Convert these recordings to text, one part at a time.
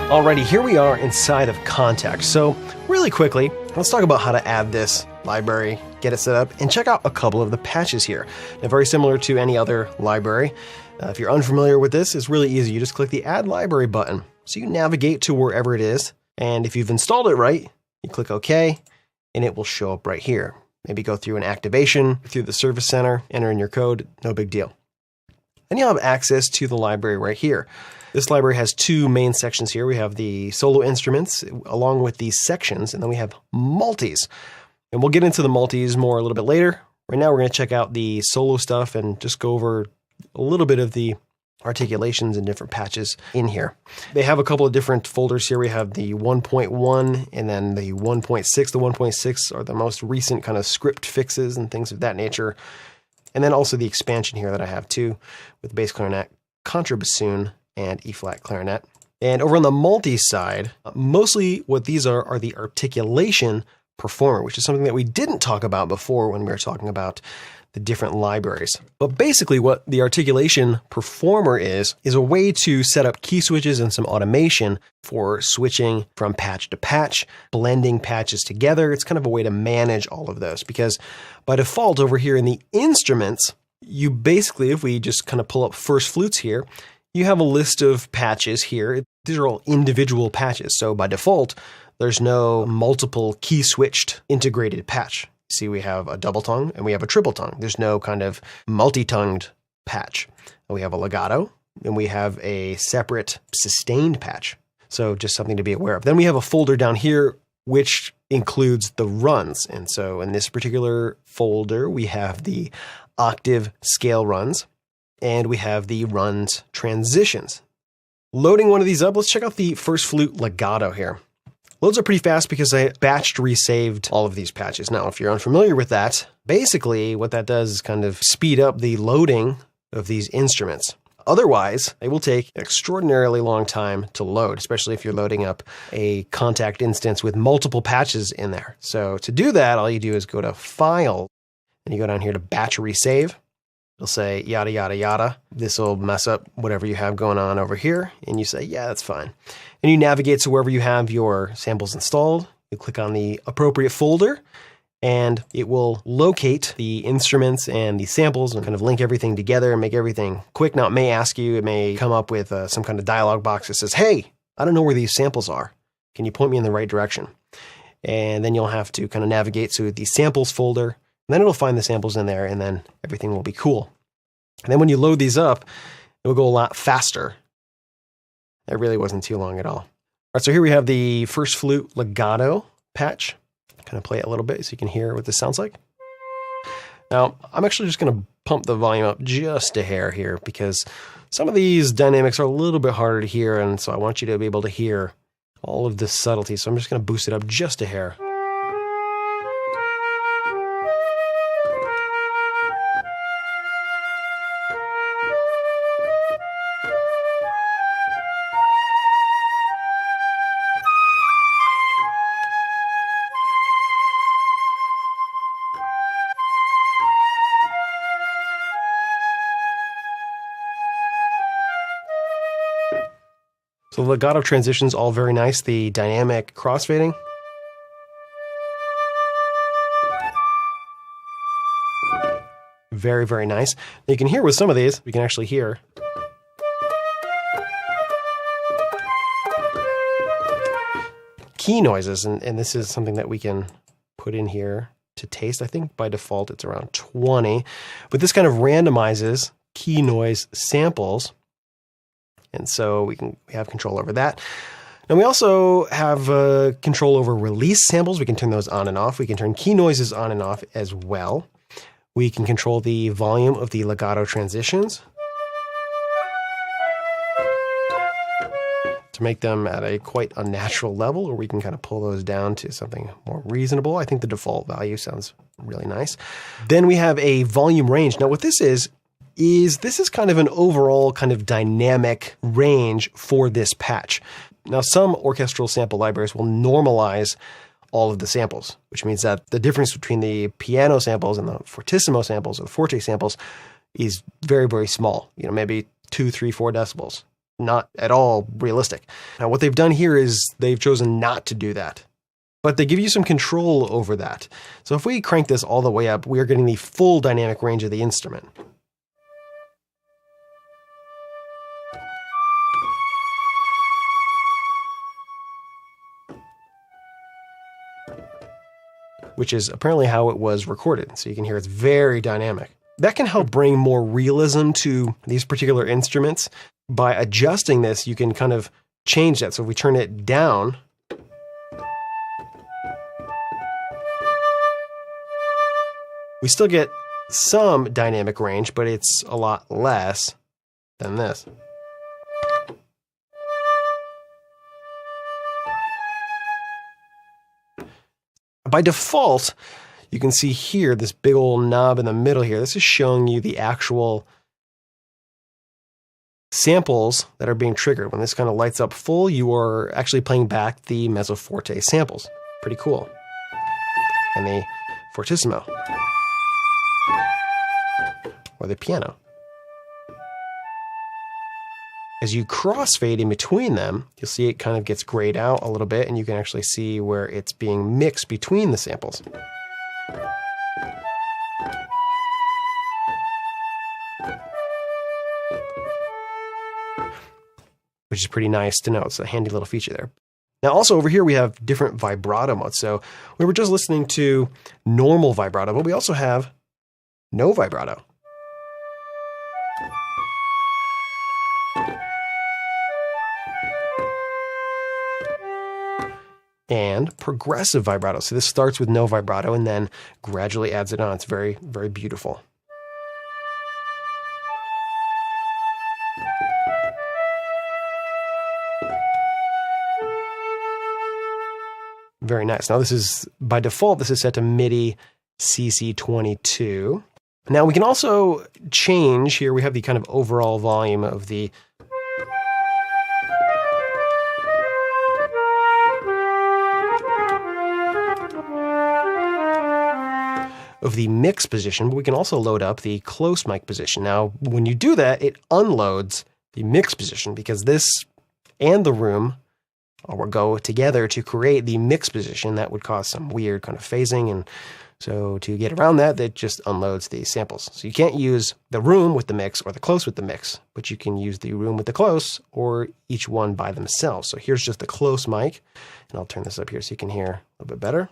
Alrighty, here we are inside of Kontakt. So really quickly, let's talk about how to add this library, get it set up, and check out a couple of the patches here. Now, very similar to any other library. If you're unfamiliar with this, it's really easy. You just click the Add Library button. So you navigate to wherever it is, and if you've installed it right, you click OK, and it will show up right here. Maybe go through an activation, through the Service Center, enter in your code, no big deal. Then you'll have access to the library right here. This library has two main sections here. We have the solo instruments along with these sections, and then we have multis. And we'll get into the multis more a little bit later. Right now we're going to check out the solo stuff and just go over a little bit of the articulations and different patches in here. They have a couple of different folders here. We have the 1.1 and then the 1.6. The 1.6 are the most recent kind of script fixes and things of that nature. And then also the expansion here that I have too, with bass clarinet, contrabassoon, and E-flat clarinet. And over on the multi side, mostly what these are the articulation performer, which is something that we didn't talk about before when we were talking about the different libraries. But basically what the articulation performer is a way to set up key switches and some automation for switching from patch to patch, blending patches together. It's kind of a way to manage all of those, because by default over here in the instruments, you basically, if we just kind of pull up first flutes here, you have a list of patches here. These are all individual patches. So by default, there's no multiple key switched integrated patch. See, we have a double tongue and we have a triple tongue. There's no kind of multi-tongued patch. We have a legato and we have a separate sustained patch. So just something to be aware of. Then we have a folder down here which includes the runs. And so in this particular folder, we have the octave scale runs. And we have the runs transitions. Loading one of these up, let's check out the first flute legato here. Loads are pretty fast because I batched resaved all of these patches. Now, if you're unfamiliar with that, basically what that does is kind of speed up the loading of these instruments. Otherwise, they will take an extraordinarily long time to load, especially if you're loading up a Kontakt instance with multiple patches in there. So to do that, all you do is go to File, and you go down here to Batch Resave. It'll say yada, yada, yada. This will mess up whatever you have going on over here. And you say, yeah, that's fine. And you navigate to wherever you have your samples installed. You click on the appropriate folder and it will locate the instruments and the samples and kind of link everything together and make everything quick. Now it may ask you, it may come up with some kind of dialog box that says, hey, I don't know where these samples are. Can you point me in the right direction? And then you'll have to kind of navigate to the samples folder. And then it'll find the samples in there and then everything will be cool. And then when you load these up, it will go a lot faster. It really wasn't too long at all. All right, so here we have the first flute legato patch. Kind of play it a little bit so you can hear what this sounds like. Now, I'm actually just going to pump the volume up just a hair here because some of these dynamics are a little bit harder to hear, and so I want you to be able to hear all of this subtlety. So I'm just going to boost it up just a hair. So the legato transitions, all very nice. The dynamic crossfading. Very, very nice. Now you can hear with some of these, we can actually hear. Key noises, and this is something that we can put in here to taste. I think by default it's around 20, but this kind of randomizes key noise samples. And so we have control over that. And we also have control over release samples. We can turn those on and off. We can turn key noises on and off as well. We can control the volume of the legato transitions to make them at a quite unnatural level, or we can kind of pull those down to something more reasonable. I think the default value sounds really nice. Then we have a volume range. Now what this is this is kind of an overall kind of dynamic range for this patch. Now, some orchestral sample libraries will normalize all of the samples, which means that the difference between the piano samples and the fortissimo samples or the forte samples is very, very small, maybe 2, 3, 4 decibels. not at all realistic. Now, what they've done here is they've chosen not to do that, but they give you some control over that. So if we crank this all the way up, we are getting the full dynamic range of the instrument. Which is apparently how it was recorded. So you can hear it's very dynamic. That can help bring more realism to these particular instruments. By adjusting this, you can kind of change that. So if we turn it down, we still get some dynamic range, but it's a lot less than this. By default, you can see here, this big old knob in the middle here, this is showing you the actual samples that are being triggered. When this kind of lights up full, you are actually playing back the mezzo forte samples. Pretty cool. And the fortissimo. Or the piano. As you crossfade in between them, you'll see it kind of gets grayed out a little bit, and you can actually see where it's being mixed between the samples. Which is pretty nice to know. It's a handy little feature there. Now also over here we have different vibrato modes. So we were just listening to normal vibrato, but we also have no vibrato. And progressive vibrato. So this starts with no vibrato and then gradually adds it on. It's very, very beautiful. Very nice. Now this is, by default, this is set to MIDI CC22. Now we can also change here. We have the kind of overall volume of the mix position, but we can also load up the close mic position. Now, when you do that, it unloads the mix position because this and the room will go together to create the mix position. That would cause some weird kind of phasing, and so to get around that, it just unloads the samples. So you can't use the room with the mix or the close with the mix, but you can use the room with the close or each one by themselves. So here's just the close mic, and I'll turn this up here so you can hear a little bit better.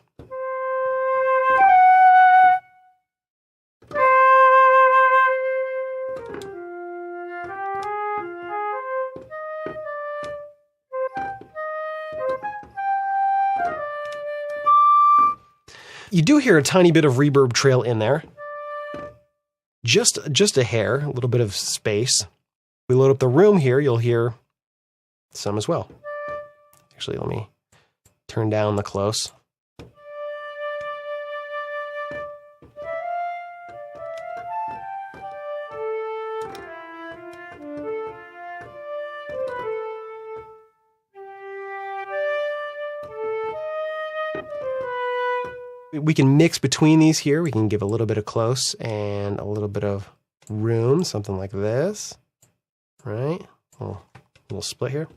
You do hear a tiny bit of reverb trail in there. Just a hair, a little bit of space. We load up the room here, you'll hear some as well. Actually, let me turn down the close. We can mix between these here. We can give a little bit of close and a little bit of room, something like this, right? A little split here.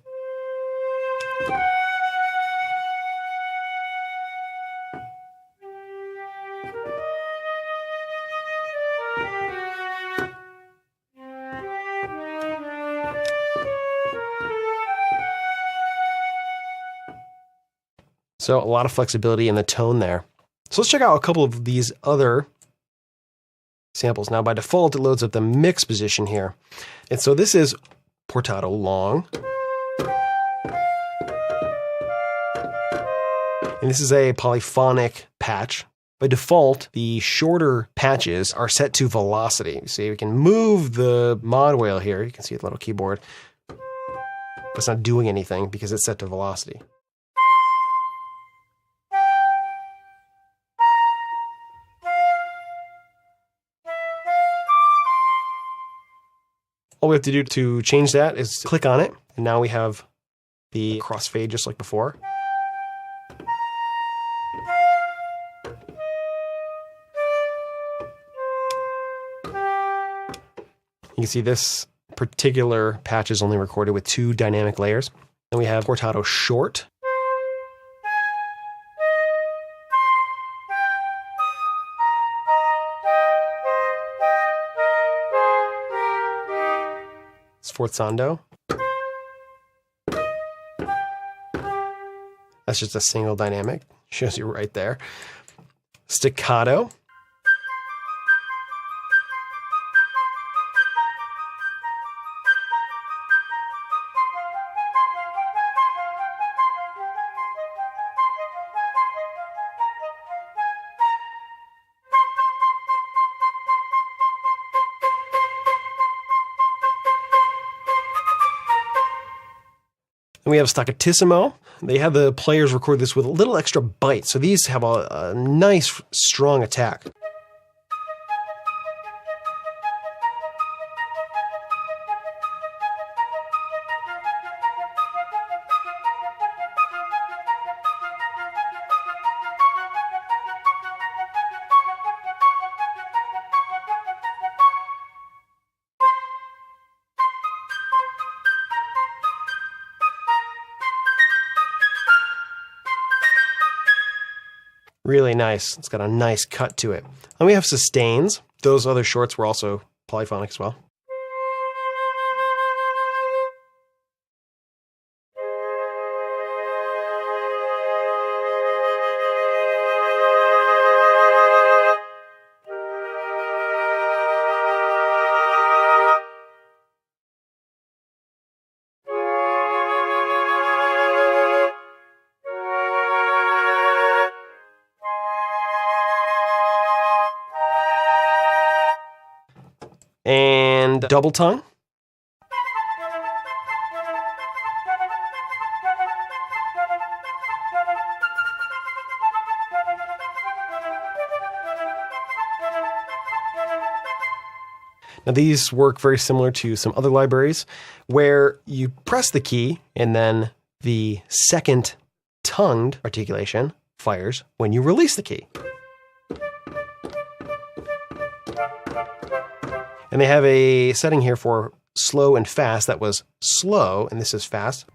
So a lot of flexibility in the tone there. So let's check out a couple of these other samples. Now by default, it loads up the mix position here. And so this is portato long. And this is a polyphonic patch. By default, the shorter patches are set to velocity. See, we can move the mod wheel here. You can see the little keyboard. But it's not doing anything because it's set to velocity. All we have to do to change that is click on it, and now we have the crossfade just like before. You can see this particular patch is only recorded with 2 dynamic layers. Then we have quartato short. Sforzando. That's just a single dynamic. Shows you right there. Staccato. And we have staccatissimo. They have the players record this with a little extra bite, so these have a nice, strong attack. Really nice. It's got a nice cut to it. And we have sustains. Those other shorts were also polyphonic as well. And double tongue. Now these work very similar to some other libraries where you press the key and then the second tongued articulation fires when you release the key. And they have a setting here for slow and fast. That was slow, and this is fast.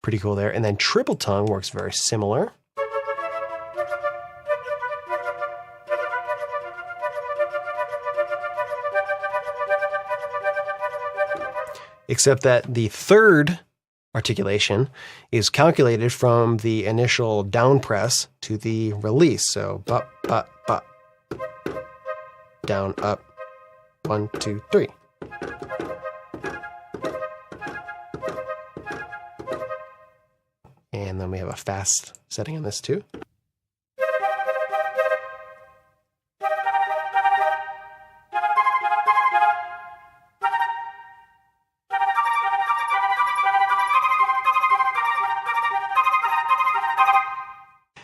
Pretty cool there. And then triple tongue works very similar. Except that the third articulation is calculated from the initial down press to the release. So, ba, ba, ba. Down, up. 1, 2, 3. And then we have a fast setting on this too.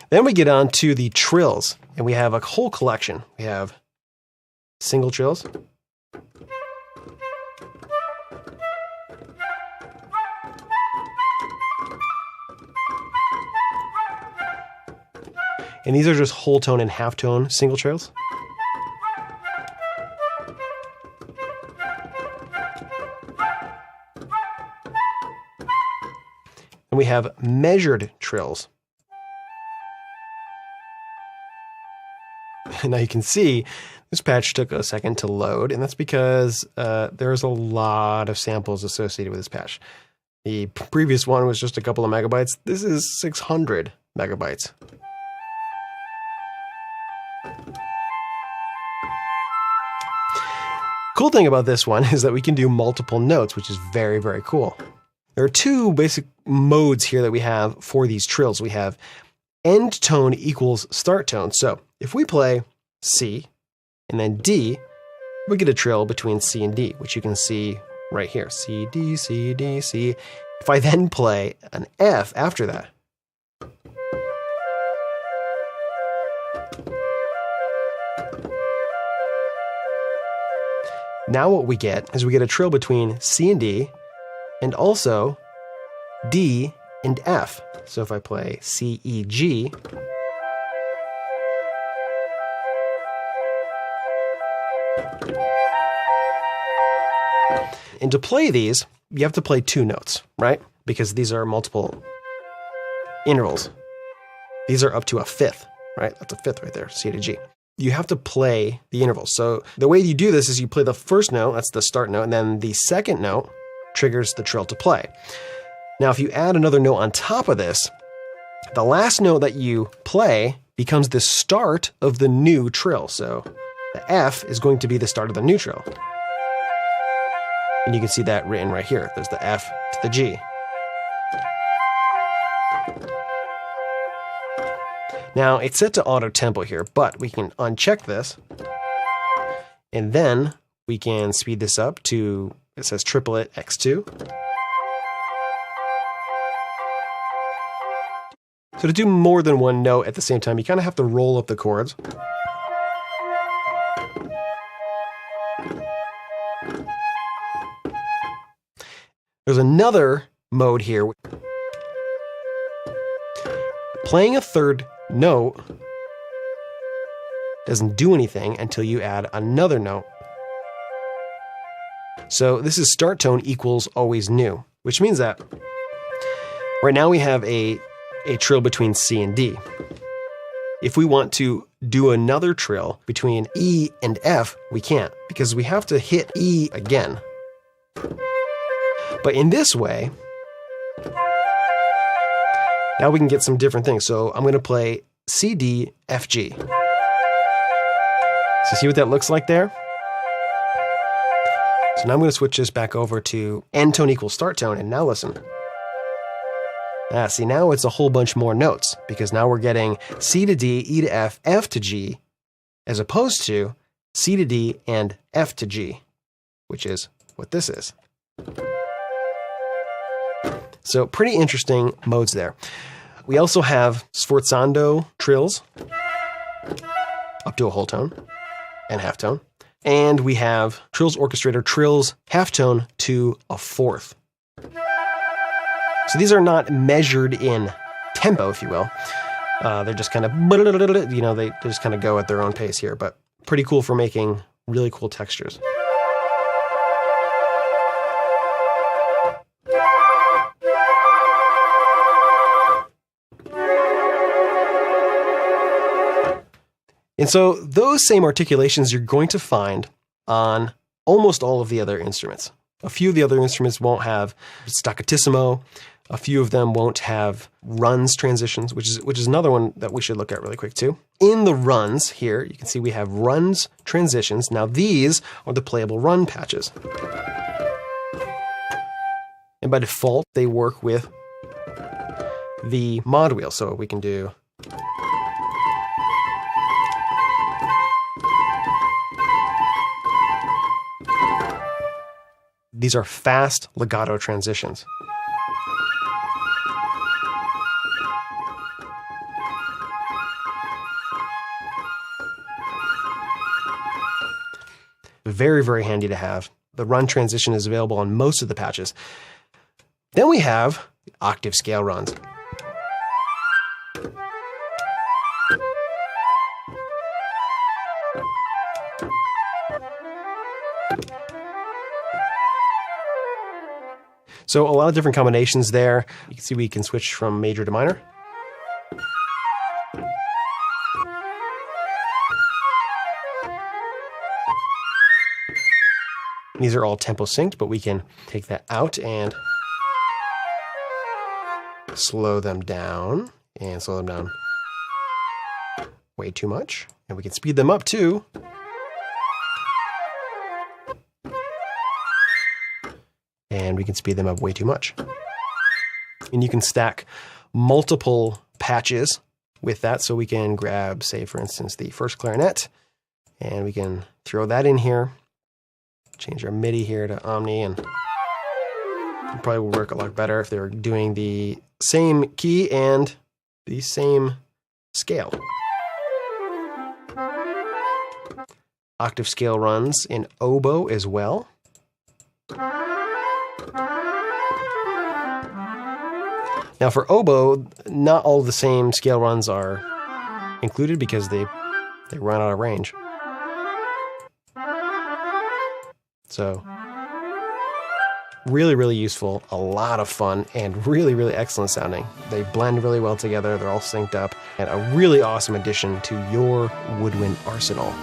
Then we get on to the trills, and we have a whole collection. We have single trills. And these are just whole tone and half tone single trills. And we have measured trills. Now you can see this patch took a second to load, and that's because there's a lot of samples associated with this patch. The previous one was just a couple of megabytes. This is 600 megabytes. Cool thing about this one is that we can do multiple notes, which is very, very cool. There are two basic modes here that we have for these trills. We have end tone equals start tone. So if we play C and then D, we get a trill between C and D, which you can see right here. C, D, C, D, C. If I then play an F after that, now what we get is we get a trill between C and D, and also D and F. So if I play C, E, G, and to play these, you have to play two notes, right? Because these are multiple intervals. These are up to a fifth, right? That's a fifth right there, C to G. You have to play the intervals. So the way you do this is you play the first note, that's the start note, and then the second note triggers the trill to play. Now, if you add another note on top of this, the last note that you play becomes the start of the new trill. So the F is going to be the start of the new trill. And you can see that written right here. There's the F to the G. Now, it's set to auto tempo here, but we can uncheck this, and then we can speed this up to, it says triplet X2. So to do more than one note at the same time, you kind of have to roll up the chords. There's another mode here. Playing a third note doesn't do anything until you add another note. So this is start tone equals always new, which means that right now we have a trill between C and D. If we want to do another trill between E and F, we can't, because we have to hit E again. But in this way, now we can get some different things. So I'm going to play C, D, F, G. So see what that looks like there? So now I'm going to switch this back over to end tone equals start tone, and now listen. See, now it's a whole bunch more notes, because now we're getting C to D, E to F, F to G, as opposed to C to D and F to G, which is what this is. So pretty interesting modes there. We also have sforzando trills up to a whole tone and half tone. And we have trills orchestrator trills half tone to a fourth. So these are not measured in tempo, if you will. They're just kind of, you know, they just kind of go at their own pace here, but pretty cool for making really cool textures. And so those same articulations you're going to find on almost all of the other instruments. A few of the other instruments won't have staccatissimo. A few of them won't have runs transitions, which is another one that we should look at really quick too. In the runs here, you can see we have runs transitions. Now these are the playable run patches. And by default, they work with the mod wheel. So we can do these are fast legato transitions. Very, very handy to have. The run transition is available on most of the patches. Then we have octave scale runs. So a lot of different combinations there. You can see we can switch from major to minor. These are all tempo synced, but we can take that out and slow them down, and slow them down way too much. And we can speed them up too. And we can speed them up way too much. And you can stack multiple patches with that. So we can grab, say, for instance, the first clarinet, and we can throw that in here. Change our MIDI here to Omni, and It probably would work a lot better if they were doing the same key and the same scale. Octave scale runs in oboe as well. Now for oboe, not all the same scale runs are included because they run out of range. So really, really useful, a lot of fun, and really, really excellent sounding. They blend really well together, they're all synced up, and a really awesome addition to your woodwind arsenal.